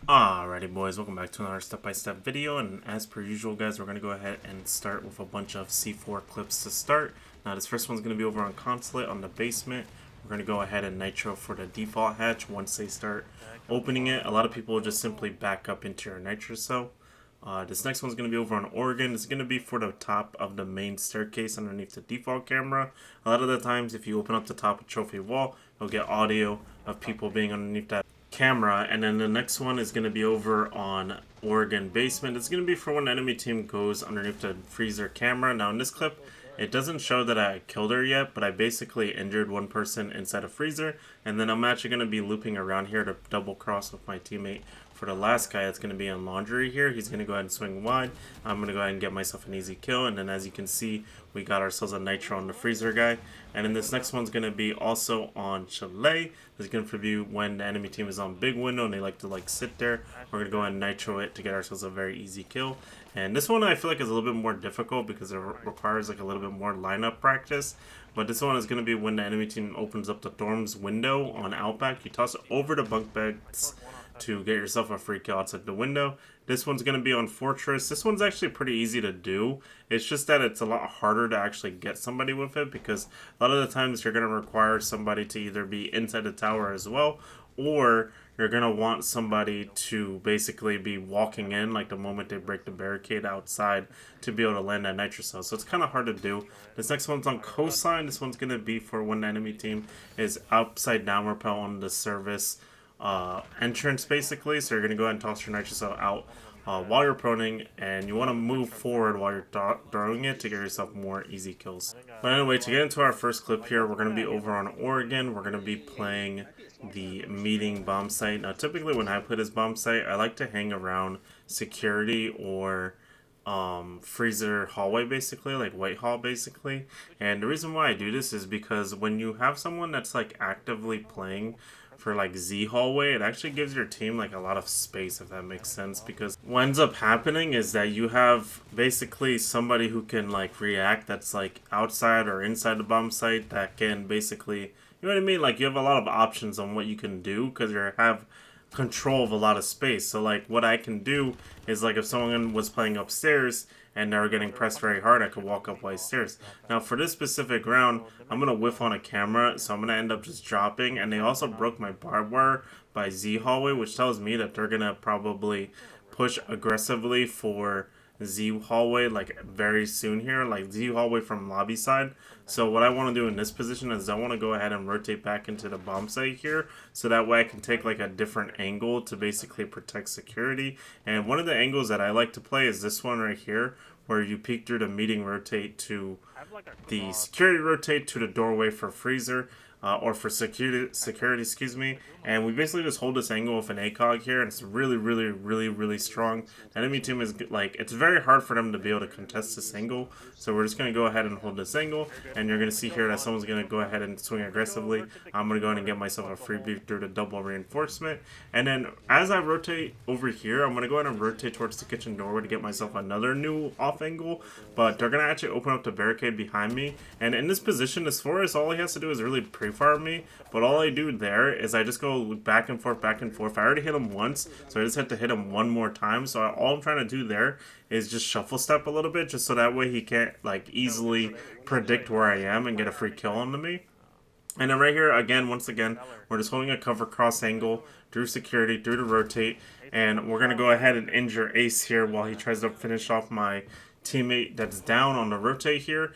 Alrighty boys, welcome back to another step-by-step video, and as per usual guys, we're going to go ahead and start with a bunch of C4 clips to start. Now this first one's going to be over on Consulate on the basement. We're going to go ahead and nitro for the default hatch. Once they start opening it, a lot of people will just simply back up into your nitro cell. This next one's going to be over on Oregon. It's going to be for the top of the main staircase underneath the default camera. A lot of the times if you open up the top of Trophy Wall, you'll get audio of people being underneath that camera. And then the next one is going to be over on Oregon basement. It's going to be for when the enemy team goes underneath the freezer camera. Now in this clip, it doesn't show that I killed her yet, but I basically injured one person inside a freezer, and then I'm actually going to be looping around here to double cross with my teammate for the last guy that's going to be in laundry here. He's going to go ahead and swing wide. I'm going to go ahead and get myself an easy kill, and then as you can see, we got ourselves a nitro on the freezer guy. And then this next one's going to be also on Chile. This is going to preview when the enemy team is on big window and they like to sit there. We're going to go ahead and nitro it to get ourselves a very easy kill. And this one I feel like is a little bit more difficult because it requires like a little bit more lineup practice. But this one is going to be when the enemy team opens up the dorms window on Outback. You toss it over the bunk beds to get yourself a free kill outside the window. This one's going to be on Fortress. This one's actually pretty easy to do. It's just that it's a lot harder to actually get somebody with it because a lot of the times you're going to require somebody to either be inside the tower as well, or you're going to want somebody to basically be walking in like the moment they break the barricade outside to be able to land that nitro cell. So it's kind of hard to do. This next one's on Coastline. This one's going to be for when the enemy team is upside down rappel on the service entrance basically. So you're going to go ahead and toss your nitro cell out while you're proning, and you want to move forward while you're throwing it to get yourself more easy kills. But anyway, to get into our first clip here, we're going to be over on Oregon. We're going to be playing the meeting bomb site. Now typically when I play this bomb site, I like to hang around security or freezer hallway basically, like Whitehall basically. And the reason why I do this is because when you have someone that's like actively playing for like Z hallway, it actually gives your team like a lot of space, if that makes sense, because what ends up happening is that you have basically somebody who can like react that's like outside or inside the bomb site that can basically, you know what I mean, like you have a lot of options on what you can do because you have control of a lot of space. So like what I can do is like if someone was playing upstairs and they were getting pressed very hard, I could walk up white stairs. Now for this specific round, I'm going to whiff on a camera, so I'm going to end up just dropping. And they also broke my barbed wire by Z hallway, which tells me that they're going to probably push aggressively for Z hallway like very soon here, like Z hallway from lobby side. So what I want to do in this position is I want to go ahead and rotate back into the bomb site here, so that way I can take like a different angle to basically protect security. And one of the angles that I like to play is this one right here, where you peek through the meeting rotate to the security rotate to the doorway for freezer. Or for security, excuse me. And we basically just hold this angle with an ACOG here, and it's really strong. The enemy team is like, it's very hard for them to be able to contest this angle. So we're just going to go ahead and hold this angle, and you're going to see here that someone's going to go ahead and swing aggressively. I'm going to go ahead and get myself a freebie through the double reinforcement. And then as I rotate over here, I'm going to go ahead and rotate towards the kitchen doorway to get myself another new off angle. But they're going to actually open up the barricade behind me. And in this position, as far as all he has to do is really pre-fire me, but all I do there is I just go back and forth. I already hit him once, so I just had to hit him one more time. So all I'm trying to do there is just shuffle step a little bit, just so that way he can't like easily predict where I am and get a free kill onto me. And then right here, again, once again, we're just holding a cover cross angle through security, through the rotate, and we're going to go ahead and injure Ace here while he tries to finish off my teammate that's down on the rotate here.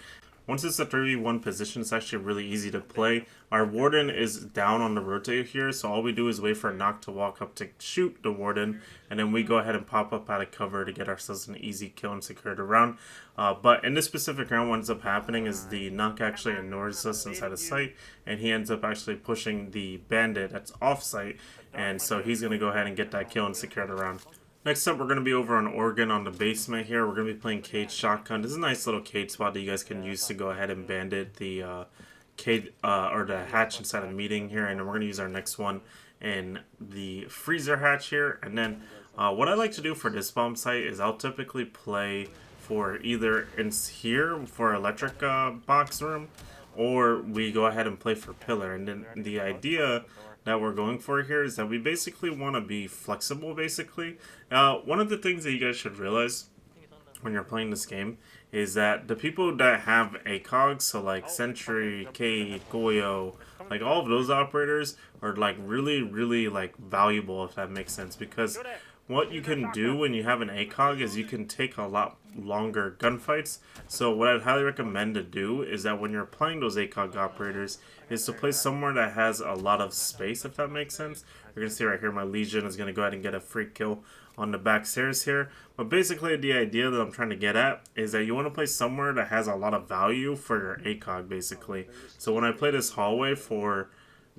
Once it's a 3v1 position, it's actually really easy to play. Our Warden is down on the rotate here, so all we do is wait for a knock to walk up to shoot the Warden, and then we go ahead and pop up out of cover to get ourselves an easy kill and secure the round. But in this specific round, what ends up happening is the knock actually ignores us inside of sight, and he ends up actually pushing the bandit that's off site, and so he's going to go ahead and get that kill and secure the round. Next up, we're going to be over on Oregon on the basement here. We're going to be playing Cage Shotgun. This is a nice little cage spot that you guys can use to go ahead and bandit the cage or the hatch inside of meeting here. And then we're going to use our next one in the freezer hatch here. And then what I like to do for this bomb site is I'll typically play for either in here for electric box room, or we go ahead and play for pillar. And then the idea that we're going for here is that we basically want to be flexible, basically. One of the things that you guys should realize when you're playing this game is that the people that have ACOG, so like Sentry, Cade, Goyo, like all of those operators are like really like valuable, if that makes sense, because what you can do when you have an ACOG is you can take a lot longer gunfights. So what I'd highly recommend to do is that when you're playing those ACOG operators is to play somewhere that has a lot of space, if that makes sense. You're going to see right here my Legion is going to go ahead and get a free kill on the back stairs here. But basically the idea that I'm trying to get at is that you want to play somewhere that has a lot of value for your ACOG, basically. So when I play this hallway for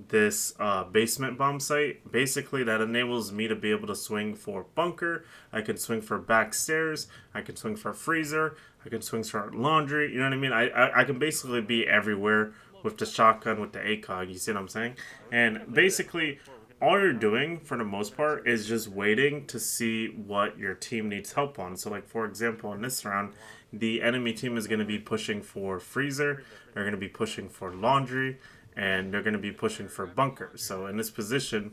this basement bomb site, basically that enables me to be able to swing for bunker, I can swing for back stairs, I can swing for freezer, I can swing for laundry, you know what I mean? I can basically be everywhere with the shotgun, with the ACOG, you see what I'm saying? And basically all you're doing for the most part is just waiting to see what your team needs help on. So like for example in this round, the enemy team is going to be pushing for freezer, they're going to be pushing for laundry, and they're going to be pushing for bunker. So in this position,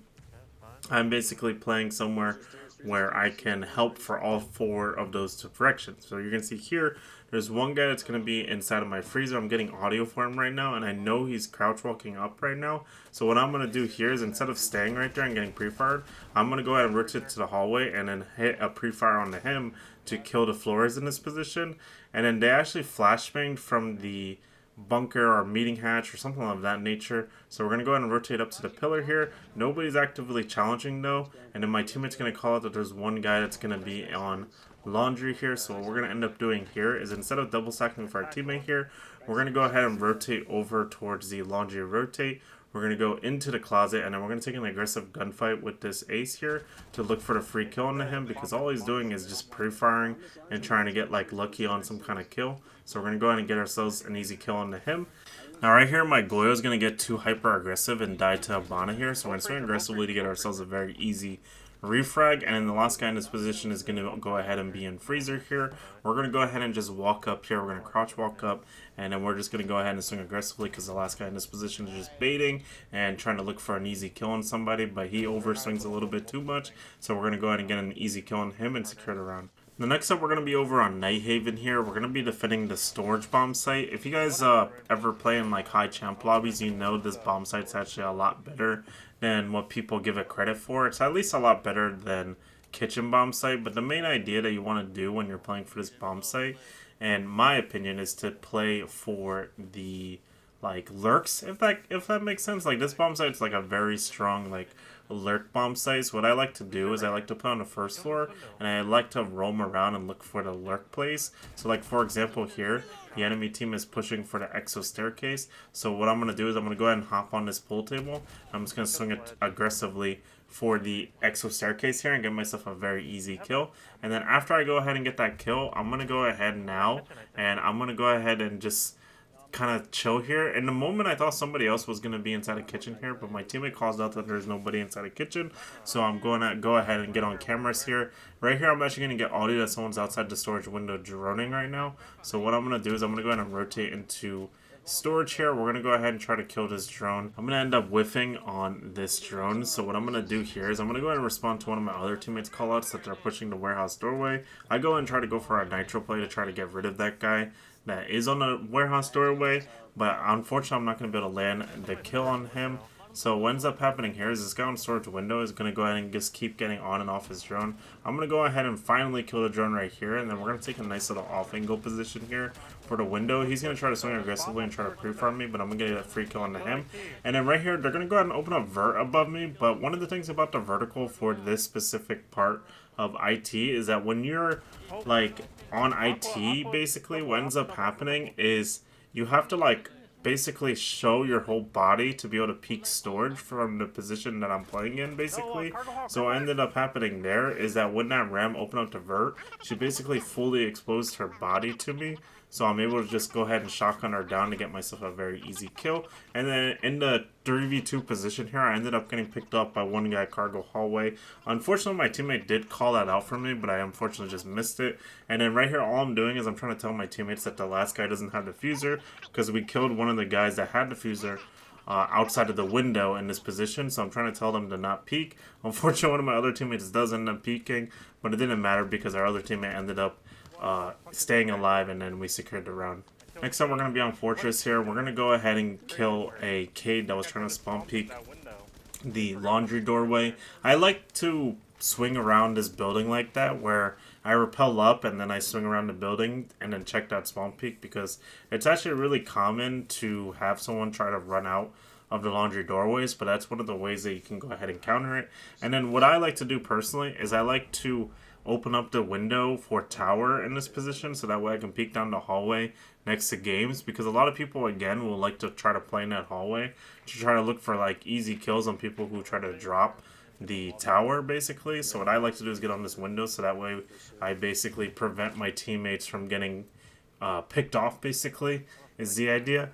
I'm basically playing somewhere where I can help for all four of those directions. So you're going to see here, there's one guy that's going to be inside of my freezer. I'm getting audio for him right now, and I know he's crouch walking up right now. So what I'm going to do here is instead of staying right there and getting pre-fired, I'm going to go ahead and rotate to the hallway and then hit a pre-fire onto him to kill the floors in this position. And then they actually flashbanged from the bunker or meeting hatch or something of that nature. So we're going to go ahead and rotate up to the pillar here. Nobody's actively challenging though, and then my teammate's going to call out that there's one guy that's going to be on laundry here. So what we're going to end up doing here is instead of double stacking with our teammate here, we're going to go ahead and rotate over towards the laundry rotate. We're going to go into the closet, and then we're going to take an aggressive gunfight with this ace here to look for the free kill into him, because all he's doing is just pre-firing and trying to get like lucky on some kind of kill. So we're going to go ahead and get ourselves an easy kill into him. Now right here, my Goyo is going to get too hyper aggressive and die to Habana here. So we're going to swing aggressively to get ourselves a very easy refrag, and then the last guy in this position is going to go ahead and be in freezer here. We're going to go ahead and just walk up here. We're going to crouch walk up, and then we're just going to go ahead and swing aggressively because the last guy in this position is just baiting and trying to look for an easy kill on somebody, but he overswings a little bit too much. So we're going to go ahead and get an easy kill on him and secure the round. The next up, we're going to be over on Night Haven here. We're going to be defending the storage bomb site. If you guys ever play in like high champ lobbies, you know this bomb site's actually a lot better than what people give it credit for. It's at least a lot better than kitchen bomb site, but the main idea that you want to do when you're playing for this bomb site, in my opinion, is to play for the like lurks, if that makes sense. Like this bomb site's like a very strong like lurk bomb sites. What I like to do is I like to play on the first floor, and I like to roam around and look for the lurk place. So like for example here, the enemy team is pushing for the exo staircase. So what I'm going to do is I'm going to go ahead and hop on this pool table. I'm just going to swing it aggressively for the exo staircase here and get myself a very easy kill. And then after I go ahead and get that kill, I'm going to go ahead now and I'm going to go ahead and just kind of chill here. In the moment I thought somebody else was going to be inside a kitchen here, but my teammate calls out that there's nobody inside a kitchen, so I'm going to go ahead and get on cameras here. Right here I'm actually going to get audio that someone's outside the storage window droning right now. So what I'm going to do is I'm going to go ahead and rotate into storage here. We're going to go ahead and try to kill this drone. I'm going to end up whiffing on this drone. So what I'm going to do here is I'm going to go ahead and respond to one of my other teammates callouts that they're pushing the warehouse doorway. I go and try to go for a nitro play to try to get rid of that guy that is on the warehouse doorway, but unfortunately I'm not going to be able to land the kill on him. So what ends up happening here is this guy on storage window is going to go ahead and just keep getting on and off his drone. I'm going to go ahead and finally kill the drone right here, and then we're going to take a nice little off angle position here for the window. He's going to try to swing aggressively and try to pre-farm me, but I'm going to get a free kill onto him. And then right here, they're going to go ahead and open up vert above me, but one of the things about the vertical for this specific part of IT is that when you're like on IT, basically what ends up happening is you have to like basically show your whole body to be able to peek storage from the position that I'm playing in, basically. So what ended up happening there is that when that ram opened up to vert, she basically fully exposed her body to me. So I'm able to just go ahead and shotgun her down to get myself a very easy kill. And then in the 3v2 position here, I ended up getting picked up by one guy cargo hallway. Unfortunately, my teammate did call that out for me, but I unfortunately just missed it. And then right here, all I'm doing is I'm trying to tell my teammates that the last guy doesn't have the diffuser, because we killed one of the guys that had the diffuser outside of the window in this position, so I'm trying to tell them to not peek. Unfortunately, one of my other teammates does end up peeking, but it didn't matter because our other teammate ended up staying alive, and then we secured the round. Next up, we're going to be on Fortress here. We're going to go ahead and kill a Cade that was trying to spawn peek the laundry doorway. I like to swing around this building like that, where I rappel up and then I swing around the building and then check that spawn peak, because it's actually really common to have someone try to run out of the laundry doorways, but that's one of the ways that you can go ahead and counter it. And then what I like to do personally is I like to open up the window for tower in this position, so that way I can peek down the hallway next to games, because a lot of people, again, will like to try to play in that hallway to try to look for like easy kills on people who try to drop the tower, basically. So what I like to do is get on this window, so that way I basically prevent my teammates from getting picked off, basically, is the idea.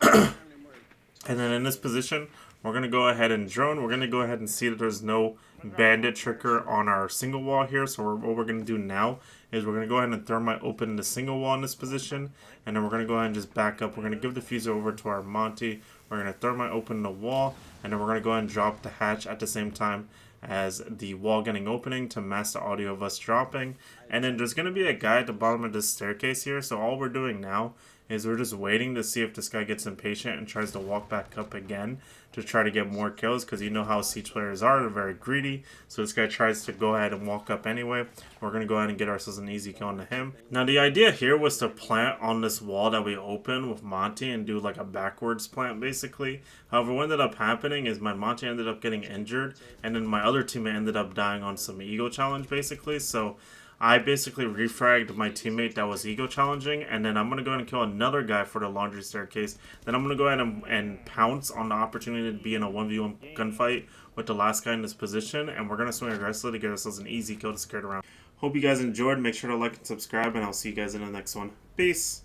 And then in this position, we're going to go ahead and drone. We're going to go ahead and see that there's no bandit trigger on our single wall here. So what we're going to do now is we're going to go ahead and thermite open the single wall in this position. And then we're going to go ahead and just back up. We're going to give the diffuser over to our Monty. We're going to thermite open the wall. And then we're going to go ahead and drop the hatch at the same time as the wall getting opening to mask the audio of us dropping. And then there's going to be a guy at the bottom of this staircase here. So all we're doing now is we're just waiting to see if this guy gets impatient and tries to walk back up again to try to get more kills, because you know how Siege players are, they're very greedy. So this guy tries to go ahead and walk up anyway. We're going to go ahead and get ourselves an easy kill onto him. Now the idea here was to plant on this wall that we opened with Monty and do like a backwards plant, basically. However, what ended up happening is my Monty ended up getting injured, and then my other teammate ended up dying on some ego challenge, basically. So I basically refragged my teammate that was ego challenging, and then I'm going to go ahead and kill another guy for the laundry staircase. Then I'm going to go ahead and pounce on the opportunity to be in a 1v1 gunfight with the last guy in this position, and we're going to swing aggressively to get ourselves an easy kill to secure the round. Hope you guys enjoyed. Make sure to like and subscribe, and I'll see you guys in the next one. Peace!